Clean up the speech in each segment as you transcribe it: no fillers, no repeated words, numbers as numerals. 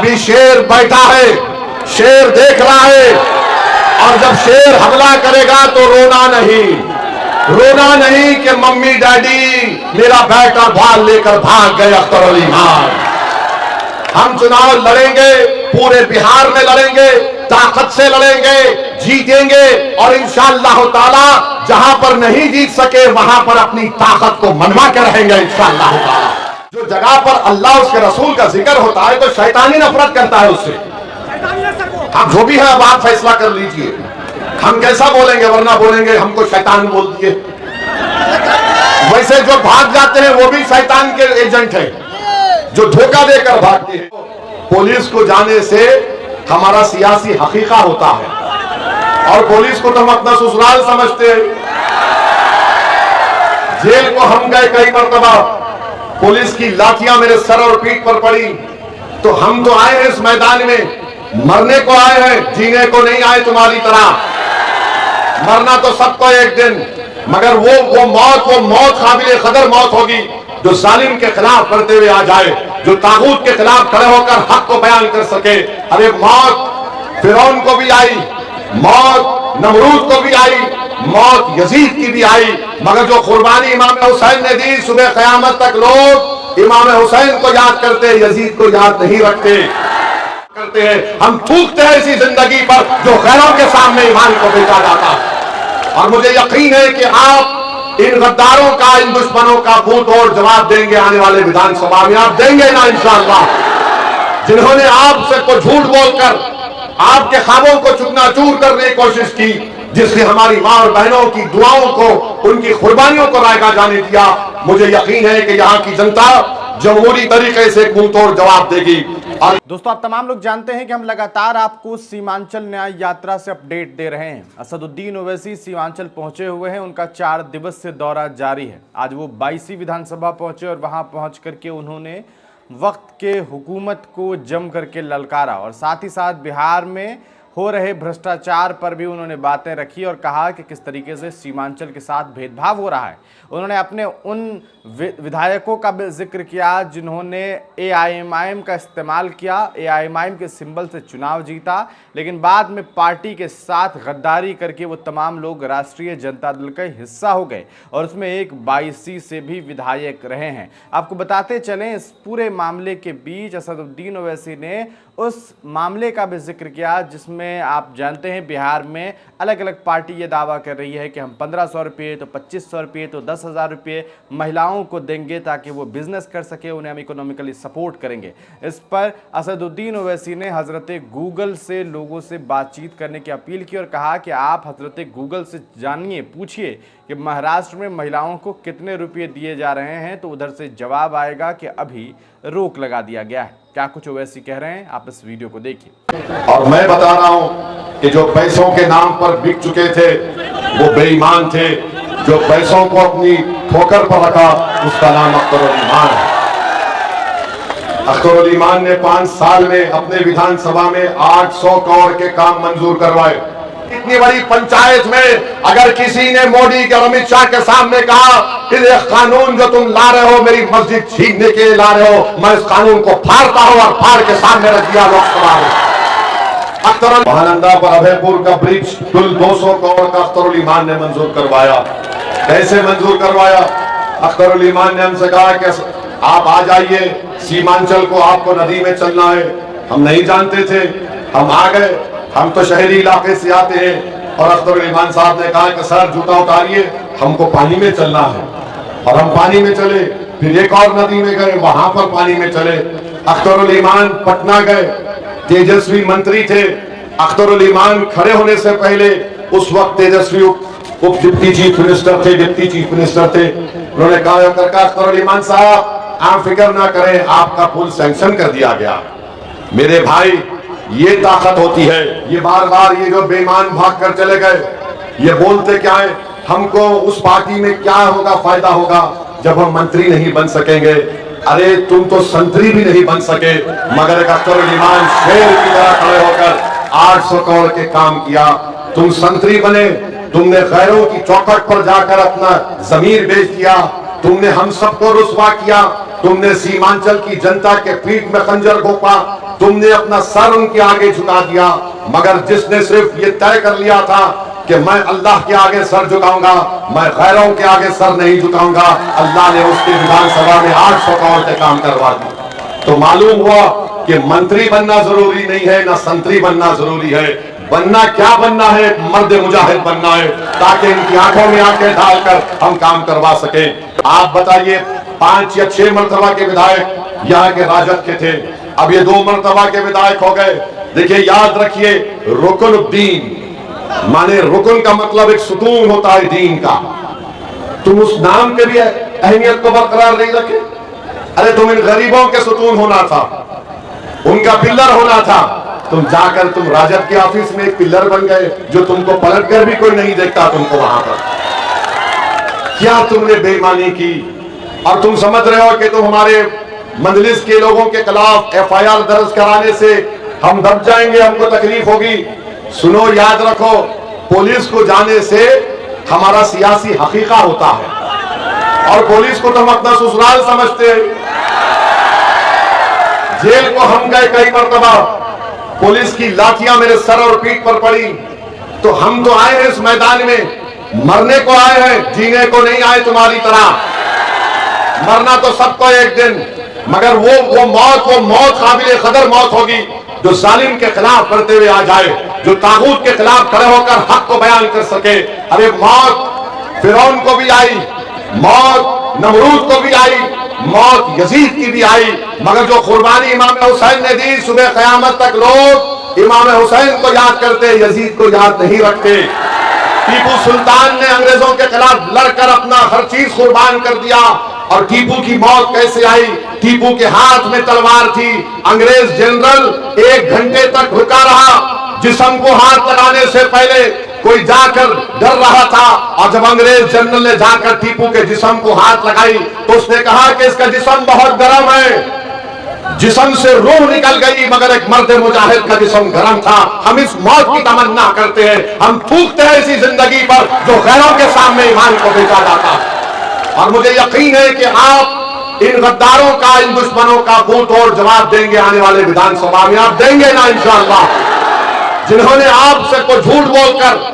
अभी शेर बैठा है, शेर देख रहा है, और जब शेर हमला करेगा तो रोना नहीं कि मम्मी डैडी मेरा बेटा भाल लेकर भाग गए अख्तर अली खान। हम चुनाव लड़ेंगे, पूरे बिहार में लड़ेंगे, ताकत से लड़ेंगे, जीतेंगे, और इंशाअल्लाह ताला जहां पर नहीं जीत सके वहां पर अपनी ताकत को मनवा के रहेंगे इंशाअल्लाह ताला। जो जगह पर अल्लाह उसके रसूल का जिक्र होता है तो शैतानी नफरत करता है उससे। हम जो भी है अब आप फैसला कर लीजिए, हम कैसा बोलेंगे, वरना बोलेंगे हमको शैतान बोल दिए। वैसे जो भाग जाते हैं वो भी शैतान के एजेंट हैं, जो धोखा देकर भागते हैं। पुलिस को जाने से हमारा सियासी हकीका होता है, और पुलिस को तो हम अपना ससुराल समझते हैं। जेल को हम गए कई मरतबा, पुलिस की लाठियां मेरे सर और पीठ पर पड़ी, तो हम तो आए हैं इस मैदान में मरने को आए हैं, जीने को नहीं आए तुम्हारी तरह। मरना तो सबको एक दिन, मगर वो मौत काबिल कदर मौत होगी जो जालिम के खिलाफ करते हुए आ जाए, जो तागूत के खिलाफ खड़े होकर हक को बयान कर सके। अरे मौत फिरौन को भी आई, मौत नमरूद को भी आई, मौत यजीद की भी आई, मगर जो कुर्बानी इमाम हुसैन ने दी, सुबह क़यामत तक लोग इमाम हुसैन को याद करते, यजीद को याद नहीं रखते करते हैं। हम थूकते हैं इसी जिंदगी पर जो गैरों के सामने ईमान को बेचा जाता है। और मुझे यकीन है कि आप इन गद्दारों का, इन दुश्मनों का मुंह तोड़ जवाब देंगे आने वाले विधानसभा में। आप देंगे ना इंशाअल्लाह। जिन्होंने आपसे को झूठ बोलकर आपके ख्वाबों को चूकनाचूर करने की कोशिश की, जिसने हमारी मां और बहनों की दुआओं को, उनकी कुर्बानियों को रायगा जाने दिया, मुझे यकीन है कि यहाँ की जनता जमहूरी तरीके से मुंह तोड़ जवाब देगी। और दोस्तों, आप तमाम लोग जानते हैं कि हम लगातार आपको सीमांचल न्याय यात्रा से अपडेट दे रहे हैं। असदुद्दीन ओवैसी सीमांचल पहुंचे हुए हैं, उनका 4 दिवसीय दौरा जारी है। आज वो 22वीं विधानसभा पहुंचे और वहां पहुंच करके उन्होंने वक्त के हुकूमत को जम करके ललकारा, और साथ ही साथ बिहार में हो रहे भ्रष्टाचार पर भी उन्होंने बातें रखी और कहा कि किस तरीके से सीमांचल के साथ भेदभाव हो रहा है। उन्होंने अपने उन विधायकों का भी जिक्र किया जिन्होंने AIMIM का इस्तेमाल किया, AIMIM के सिंबल से चुनाव जीता, लेकिन बाद में पार्टी के साथ गद्दारी करके वो तमाम लोग राष्ट्रीय जनता दल का हिस्सा हो गए, और उसमें एक 22 से भी विधायक रहे हैं। आपको बताते चलें, इस पूरे मामले के बीच असदुद्दीन ओवैसी ने उस मामले का भी जिक्र किया जिसमें आप जानते हैं बिहार में अलग अलग पार्टी ये दावा कर रही है कि हम 1500 रुपये, तो 2500 रुपये, तो 10,000 रुपये महिलाओं को देंगे ताकि वो बिजनेस कर सके, उन्हें हम इकोनॉमिकली सपोर्ट करेंगे। इस पर असदुद्दीन ओवैसी ने हजरत गूगल से लोगों से बातचीत करने की अपील की और कहा कि आप हजरत गूगल से जानिए, पूछिए कि महाराष्ट्र में महिलाओं को कितने रुपये दिए जा रहे हैं, तो उधर से जवाब आएगा कि अभी रोक लगा दिया गया है। क्या कुछ ओवैसी कह रहे हैं, आप इस वीडियो को देखिए। और मैं बता रहा हूं कि जो पैसों के नाम पर बिक चुके थे वो बेईमान थे। जो पैसों को अपनी ठोकर पर रखा उसका नाम अख्तर अली खान है। अख्तर अली खान ने 5 साल में अपने विधानसभा में 800 करोड़ के काम मंजूर करवाए। इतनी बड़ी पंचायत में अगर किसी ने मोदी के, अमित शाह के सामने कहा कि ये कानून जो तुम ला रहे हो मेरी मस्जिद छीनने के लिए ला रहे हो, मैं इस कानून को फाड़ता हूं, और फाड़ के सामने रख दिया लोकसभा में। अख्तर अली महानंदा पर अभयपुर का ब्रिज कुल 200 करोड़ का अख्तर अली खान ने मंजूर करवाया। कैसे मंजूर करवाया? अख्तर अली खान ने हमसे कहा कि आप आ जाइए, सीमांचल को आपको नदी में चलना है। हम नहीं जानते थे, हम आ गए। हम तो शहरी इलाके से आते हैं, और अख्तर अली खान साहब ने कहा कि सर जूता उतारिए, हमको पानी में चलना है। और हम पानी में चले, फिर एक और नदी में गए, वहां पर पानी में चले। अख्तर अली खान पटना गए, तेजस्वी मंत्री थे। अख्तर अली खान खड़े होने से पहले उस वक्त तेजस्वी उप डिप्टी चीफ मिनिस्टर थे, उन्होंने कहा अख्तर अली खान साहब आप फिक्र ना करें, आपका पुल सैंक्शन कर दिया गया। मेरे भाई, ये ताकत होती है। ये बार बार ये जो बेईमान भाग कर चले गए, ये बोलते क्या है, हमको उस पार्टी में क्या होगा, फायदा होगा जब हम मंत्री नहीं बन सकेंगे। अरे तुम तो संतरी भी नहीं बन सके, मगर अख्तर अली खान शेर की तरह खड़े होकर 800 करोड़ के काम किया। तुम संतरी बने, तुमने गैरों की चौखट पर जाकर अपना जमीर बेच दिया, तुमने हम सबको रुस्वा किया। तुमने सीमांचल की जनता के पीठ में खंजर घोंपा, तुमने अपना सर उनके आगे झुका दिया। मगर जिसने सिर्फ ये तय कर लिया था कि मैं अल्लाह के आगे सर झुकाऊंगा, मैं गैरों के आगे सर नहीं झुकाऊंगा, अल्लाह ने उसकी विधानसभा में 800 करोड़ के काम करवा दिए। तो मालूम हुआ कि मंत्री बनना जरूरी नहीं है, ना संतरी बनना जरूरी है। बनना क्या बनना है? मर्द मुजाहिद बनना है, ताकि इनकी आंखों में आंखें डालकर हम काम करवा सके। आप बताइए, 5 या 6 मरतबा के विधायक यहाँ के राजद के थे, अब ये 2 मरतबा के विधायक हो गए। देखिए, याद रखिए, रुकनुद्दीन माने रुकन का मतलब एक सुतून होता है दीन का। तुम उस नाम के भी अहमियत को बरकरार नहीं रखे। अरे तुम इन गरीबों के सुतून होना था, उनका पिल्लर होना था। तुम जाकर तुम राजद के ऑफिस में एक पिल्लर बन गए, जो तुमको पलटकर भी कोई नहीं देखता तुमको वहां पर। क्या तुमने बेईमानी की? और तुम समझ रहे हो कि तुम हमारे मजलिस के लोगों के खिलाफ FIR दर्ज कराने से हम दब जाएंगे, हमको तकलीफ होगी। सुनो, याद रखो, पुलिस को जाने से हमारा सियासी हकीका होता है, और पुलिस को तो हम अपना ससुराल समझते हैं। जेल को हम गए कई मरतबा, पुलिस की लाठियां मेरे सर और पीठ पर पड़ी, तो हम तो आए हैं इस मैदान में, मरने को आए हैं, जीने को नहीं आए तुम्हारी तरह। मरना तो सबको एक दिन, मगर वो मौत काबिल कदर मौत होगी जो जालिम के खिलाफ करते हुए आ जाए, जो तागूत के खिलाफ खड़े होकर हक को बयान कर सके। अरे मौत फिरौन को भी आई, मौत नमरूद को भी आई, मौत यजीद की भी आई, मगर जो कुर्बानी इमाम हुसैन ने दी, सुबह क़यामत तक लोग इमाम हुसैन को याद करते, यजीद को याद नहीं रखते। टीपू सुल्तान ने अंग्रेजों के खिलाफ लड़कर अपना हर चीज कुर्बान कर दिया, और टीपू की मौत कैसे आई? टीपू के हाथ में तलवार थी, अंग्रेज जनरल 1 घंटे तक रुका रहा, जिस्म को हाथ लगाने से पहले कोई जाकर डर रहा था, और जब अंग्रेज जनरल ने जाकर टीपू के जिस्म को हाथ लगाई तो उसने कहा कि इसका जिस्म बहुत गर्म है। जिस्म से रूह निकल गई, मगर एक मर्द मुजाहिद का जिस्म गर्म था। हम इस मौत की तमन्ना करते हैं, हम थूकते हैं इसी जिंदगी पर जो गैरों के सामने ईमान को बेचा जाता है। और मुझे यकीन है कि आप इन गद्दारों का, इन दुश्मनों का मुंह तोड़ जवाब देंगे आने वाले विधानसभा में। आप देंगे ना इंशाअल्लाह? जिन्होंने आपसे को झूठ बोलकर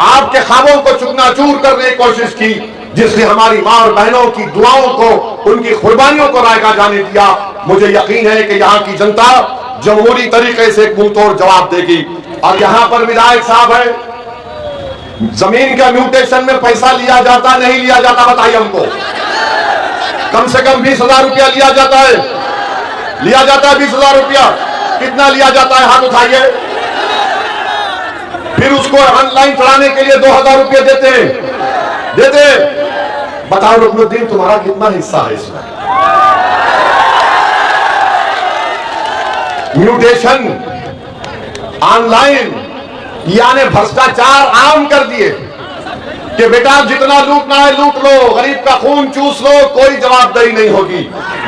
आपके ख्वाबों को चूकनाचूर करने की कोशिश की, जिसने हमारी मां और बहनों की दुआओं को, उनकी कुर्बानियों को रायगा जाने दिया, मुझे यकीन है कि यहाँ की जनता जमहूरी तरीके से एक मुंह तोड़ जवाब देगी। और यहाँ पर विधायक साहब है, जमीन का म्यूटेशन में पैसा लिया जाता नहीं लिया जाता? बताइए हमको। कम से कम 20,000 रुपया लिया जाता है, लिया जाता है 20,000 रुपया। कितना लिया जाता है? हाथ उठाइए। फिर उसको ऑनलाइन चढ़ाने के लिए 2,000 रुपये देते। बताओ रुकनुद्दीन, तुम्हारा कितना हिस्सा है इसमें? म्यूटेशन ऑनलाइन, यानी भ्रष्टाचार आम कर दिए कि बेटा जितना लूटना है लूट लो, गरीब का खून चूस लो, कोई जवाबदेही नहीं होगी।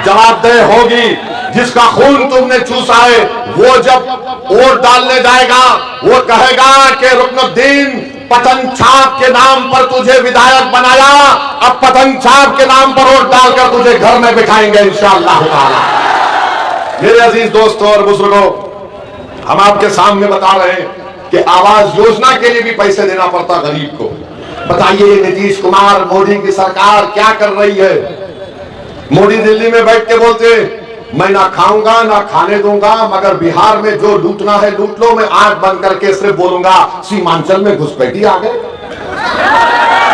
जवाबदेही होगी जिसका खून तुमने चूसा है। वो जब वोट डालने जाएगा, वो कहेगा कि रुकनुद्दीन, पतंग छाप के नाम पर तुझे विधायक बनाया, अब पतंग छाप के नाम पर वोट डालकर तुझे घर में बिठाएंगे इंशाअल्लाह ताला। मेरे अजीज दोस्तों और बुजुर्गों, हम आपके सामने बता रहे हैं कि आवास योजना के लिए भी पैसे देना पड़ता गरीब को। बताइए, नीतीश कुमार, मोदी की सरकार क्या कर रही है? मोदी दिल्ली में बैठ के बोलते, मैं ना खाऊंगा ना खाने दूंगा, मगर बिहार में जो लूटना है लूट लो, मैं आंख बंद करके सिर्फ बोलूंगा सीमांचल में घुसपैठी आ गए।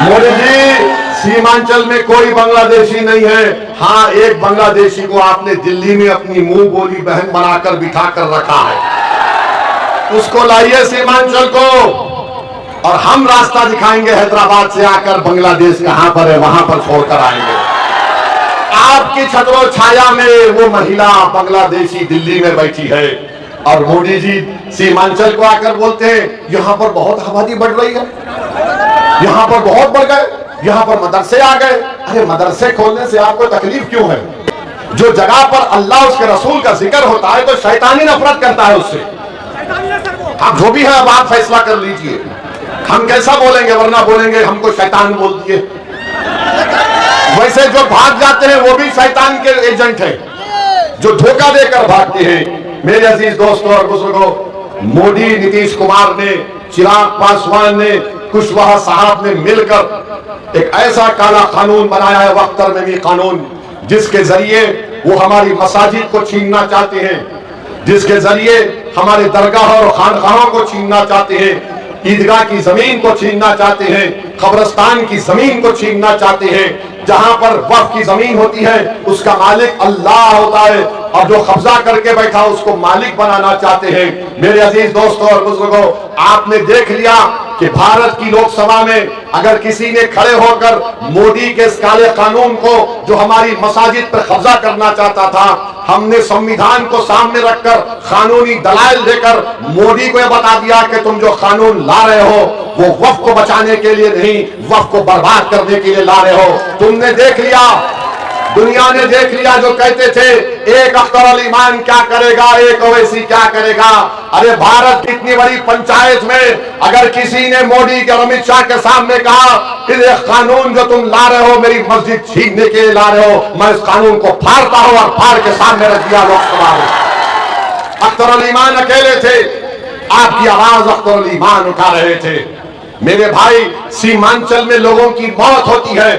मोदी जी, सीमांचल में कोई बांग्लादेशी नहीं है। हाँ, एक बांग्लादेशी को आपने दिल्ली में अपनी मुंह बोली बहन बनाकर बिठा कर रखा है, उसको लाइए सीमांचल को, और हम रास्ता दिखाएंगे हैदराबाद से आकर बांग्लादेश कहां पर है वहां पर छोड़कर आएंगे। आपकी छतरो छाया में वो महिला बांग्लादेशी दिल्ली में बैठी है, और मोदी जी सीमांचल को आकर बोलते हैं यहां पर बहुत आबादी बढ़ रही है, यहां पर बहुत बढ़ गए, यहां पर मदरसे आ गए। अरे मदरसे खोलने से आपको तकलीफ क्यों है? जो जगह पर अल्लाह उसके रसूल का जिक्र होता है तो शैतानी नफरत करता है उससे। अब जो भी है अब आप फैसला कर लीजिए, हम कैसा बोलेंगे, वरना बोलेंगे हमको शैतान बोल दिए। वैसे जो भाग जाते हैं वो भी शैतान के एजेंट हैं, जो धोखा देकर भागते हैं। मेरे अजीज दोस्तों और बुजुर्गों, मोदी, नीतीश कुमार ने, चिराग पासवान ने, कुशवाहा साहब ने मिलकर एक ऐसा काला कानून बनाया है, वक्त तरमीमी कानून, जिसके जरिए वो हमारी मसाजिद को छीनना चाहते हैं, जिसके जरिए हमारे दरगाह और खानखाहों को छीनना चाहते हैं, ईदगाह की जमीन को छीनना चाहते हैं, कब्रिस्तान की जमीन को छीनना चाहते हैं। जहां पर वक्फ की जमीन होती है उसका मालिक अल्लाह होता है, और जो कब्जा करके बैठा उसको मालिक बनाना चाहते हैं। मेरे अजीज दोस्तों और बुजुर्गों, आपने देख लिया कि भारत की लोकसभा में अगर किसी ने खड़े होकर मोदी के इस काले कानून को, जो हमारी मसाजिद पर कब्जा करना चाहता था, हमने संविधान को सामने रखकर कानूनी दलाइल देकर मोदी को यह बता दिया कि तुम जो कानून ला रहे हो वो वक्फ को बचाने के लिए नहीं, वक्फ को बर्बाद करने के लिए ला रहे हो। तुमने देख लिया, दुनिया ने देख लिया, जो कहते थे एक अख्तर अली ईमान क्या करेगा, एक ओवैसी क्या करेगा। अरे भारत की इतनी बड़ी पंचायत में अगर किसी ने मोदी के, अमित शाह के सामने कहा कि ये कानून जो तुम ला रहे हो मेरी मस्जिद छीनने के लिए ला रहे हो, मैं इस कानून को फाड़ता हूं, और फाड़ के सामने रख दिया लोकसभा में। अख्तर अली ईमान अकेले थे, आपकी आवाज अख्तर अली ईमान उठा रहे थे। मेरे भाई, सीमांचल में लोगों की मौत होती है,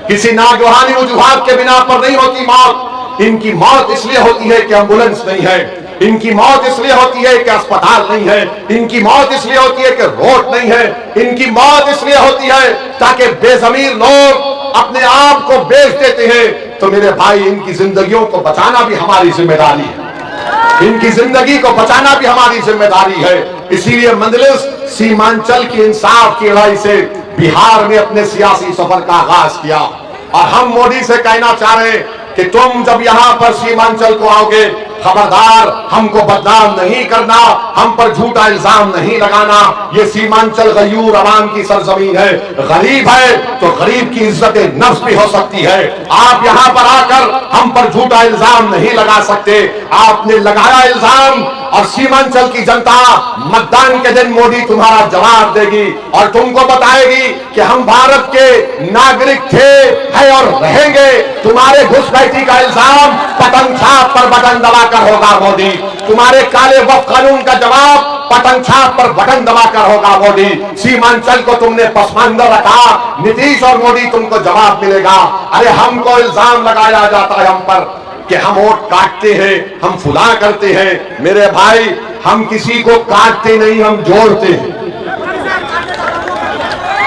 किसी नागवानी वजूहात के बिना पर नहीं होती मौत। इनकी मौत इसलिए होती है कि एम्बुलेंस नहीं है, इनकी मौत इसलिए होती है कि अस्पताल नहीं है, इनकी मौत इसलिए होती है कि रोड नहीं है, इनकी मौत इसलिए होती है ताकि बेजमीर लोग अपने आप को बेच देते हैं। तो मेरे भाई, इनकी जिंदगियों को बचाना भी हमारी जिम्मेदारी है, इनकी जिंदगी को बचाना भी हमारी जिम्मेदारी है। इसीलिए मंजलिस सीमांचल की इंसाफ की लड़ाई से बिहार में अपने सियासी सफर का आगाज किया, और हम मोदी से कहना चाह रहे हैं कि तुम जब यहां पर सीमांचल को आओगे, खबरदार हमको बदनाम नहीं करना, हम पर झूठा इल्जाम नहीं लगाना। ये सीमांचल गयूर अवाम की सरजमीन है, गरीब है तो गरीब की इज्जत नफ्स भी हो सकती है। आप यहां पर आकर हम पर झूठा इल्जाम नहीं लगा सकते। आपने लगाया इल्जाम, और सीमांचल की जनता मतदान के दिन मोदी तुम्हारा जवाब देगी और तुमको बताएगी कि हम भारत के नागरिक थे, है और रहेंगे। तुम्हारे घुसपैठी का इल्जाम पतंग छाप पर बटन दबाकर होगा मोदी, तुम्हारे काले वक्फ कानून का जवाब पतंग छाप पर बटन दबाकर होगा मोदी। सीमांचल को तुमने पसमानदा रखा, नीतीश और मोदी तुमको जवाब मिलेगा। अरे हमको इल्जाम लगाया जाता है हम पर कि हम वोट काटते हैं, हम फुला करते हैं। मेरे भाई, हम किसी को काटते नहीं, हम जोड़ते हैं।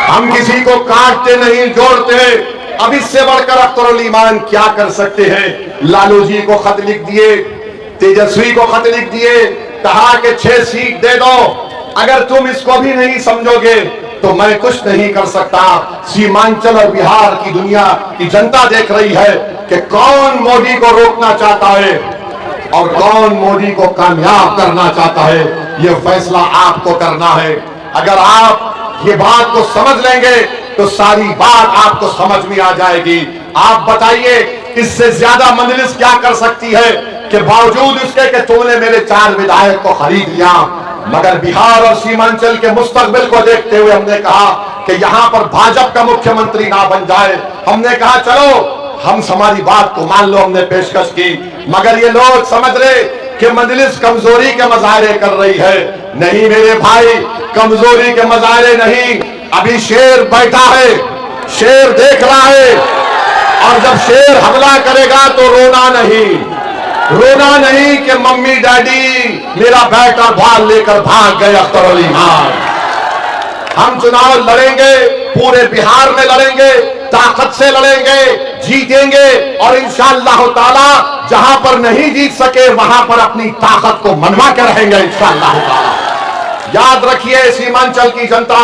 हम किसी को काटते नहीं, जोड़ते हैं। अब इससे बढ़कर अख्तर अली ईमान क्या कर सकते हैं? लालू जी को खत लिख दिए, तेजस्वी को खत लिख दिए, कहा कि 6 सीट दे दो। अगर तुम इसको भी नहीं समझोगे तो मैं कुछ नहीं कर सकता। सीमांचल और बिहार की दुनिया की जनता देख रही है कि कौन मोदी को रोकना चाहता है और कौन मोदी को कामयाब करना चाहता है। यह फैसला आपको करना है। अगर आप ये बात को समझ लेंगे तो सारी बात आपको समझ में आ जाएगी। आप बताइए, इससे ज्यादा मंजलिस क्या कर सकती है कि बावजूद इसके कि तुमने मेरे 4 विधायक को खरीद लिया, मगर बिहार और सीमांचल के मुस्तकबिल को देखते हुए हमने कहा कि यहां पर भाजपा का मुख्यमंत्री ना बन जाए। हमने कहा चलो हम हमारी बात को मान लो, हमने पेशकश की, मगर ये लोग समझ रहे कि मंजलिस कमजोरी के मजाहरे कर रही है। नहीं मेरे भाई, कमजोरी के मजाहरे नहीं, अभी शेर बैठा है, शेर देख रहा है, और जब शेर हमला करेगा तो रोना नहीं, रोना नहीं कि मम्मी डैडी मेरा बेटा बाल लेकर भाग गए अख्तर अली ईमान। हम चुनाव लड़ेंगे, पूरे बिहार में लड़ेंगे, ताकत से लड़ेंगे, जीतेंगे, और इंशाअल्लाह ताला जहां पर नहीं जीत सके वहां पर अपनी ताकत को मनवा के रहेंगे इंशाअल्लाह ताला। याद रखिए सीमांचल की जनता,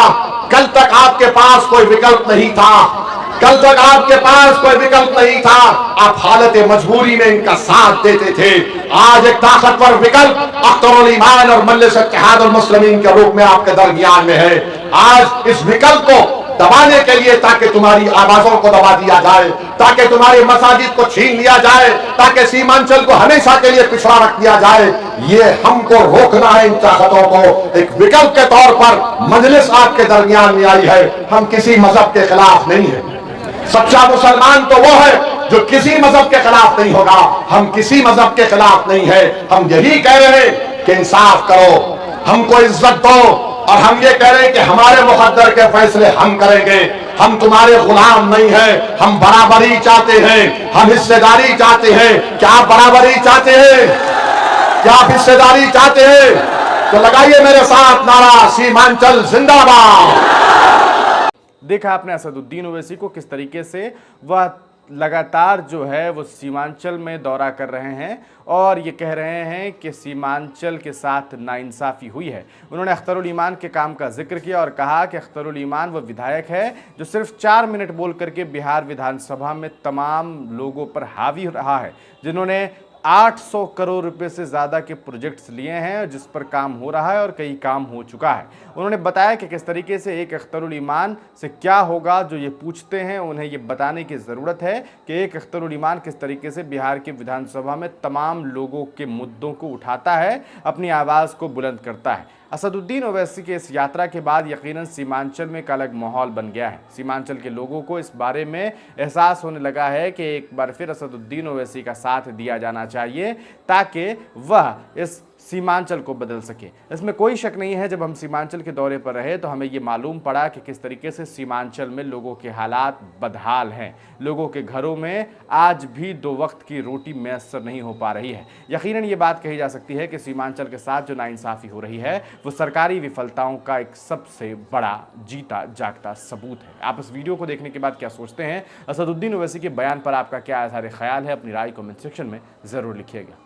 कल तक आपके पास कोई विकल्प नहीं था, कल तक आपके पास कोई विकल्प नहीं था। आप हालत मजबूरी में इनका साथ देते थे। आज एक ताकतवर विकल्प अख्तर अली ईमान और मजलिस इत्तेहादुल मुस्लिमीन के रूप में आपके दरमियान में है। आज इस विकल्प को दबाने के लिए, ताकि तुम्हारी आवाजों को दबा दिया जाए, ताकि तुम्हारी मसाजिद को छीन लिया जाए, ताकि सीमांचल को हमेशा के लिए पिछड़ा रख दिया जाए, ये हमको रोकना है। इन ताकतों को एक विकल्प के तौर पर मजलिस आपके दरमियान में आई है। हम किसी मजहब के खिलाफ नहीं है, सच्चा मुसलमान तो वो है जो किसी मजहब के खिलाफ नहीं होगा। हम किसी मजहब के खिलाफ नहीं है, हम यही कह रहे हैं कि इंसाफ करो, हमको इज्जत दो, और हम ये कह रहे हैं कि हमारे मुकद्दर के फैसले हम करेंगे, हम तुम्हारे गुलाम नहीं हैं, हम बराबरी चाहते हैं, हम हिस्सेदारी चाहते हैं। क्या आप बराबरी चाहते हैं? क्या आप हिस्सेदारी चाहते हैं? तो लगाइए मेरे साथ नारा सीमांचल जिंदाबाद। देखा आपने असदुद्दीन ओवैसी को किस तरीके से वह लगातार जो है वो सीमांचल में दौरा कर रहे हैं और ये कह रहे हैं कि सीमांचल के साथ नाइंसाफ़ी हुई है। उन्होंने अख्तरुल ईमान के काम का जिक्र किया और कहा कि अख्तरुल ईमान वो विधायक है जो सिर्फ 4 मिनट बोल करके बिहार विधानसभा में तमाम लोगों पर हावी रहा है, जिन्होंने 800 करोड़ रुपए से ज़्यादा के प्रोजेक्ट्स लिए हैं जिस पर काम हो रहा है और कई काम हो चुका है। उन्होंने बताया कि किस तरीके से एक अख्तरुल ईमान से क्या होगा, जो ये पूछते हैं उन्हें ये बताने की ज़रूरत है कि एक अख्तरुल ईमान किस तरीके से बिहार की विधानसभा में तमाम लोगों के मुद्दों को उठाता है, अपनी आवाज़ को बुलंद करता है। असदुद्दीन ओवैसी के इस यात्रा के बाद यकीनन सीमांचल में एक अलग माहौल बन गया है। सीमांचल के लोगों को इस बारे में एहसास होने लगा है कि एक बार फिर असदुद्दीन ओवैसी का साथ दिया जाना चाहिए ताकि वह इस सीमांचल को बदल सके। इसमें कोई शक नहीं है, जब हम सीमांचल के दौरे पर रहे तो हमें ये मालूम पड़ा कि किस तरीके से सीमांचल में लोगों के हालात बदहाल हैं। लोगों के घरों में आज भी 2 वक्त की रोटी मैसर नहीं हो पा रही है। यकीनन ये बात कही जा सकती है कि सीमांचल के साथ जो नाइंसाफ़ी हो रही है वो सरकारी विफलताओं का एक सबसे बड़ा जीता जागता सबूत है। आप इस वीडियो को देखने के बाद क्या सोचते हैं? असदुद्दीन ओवैसी के बयान पर आपका क्या ख्याल है? अपनी राय कमेंट सेक्शन में ज़रूर लिखिएगा।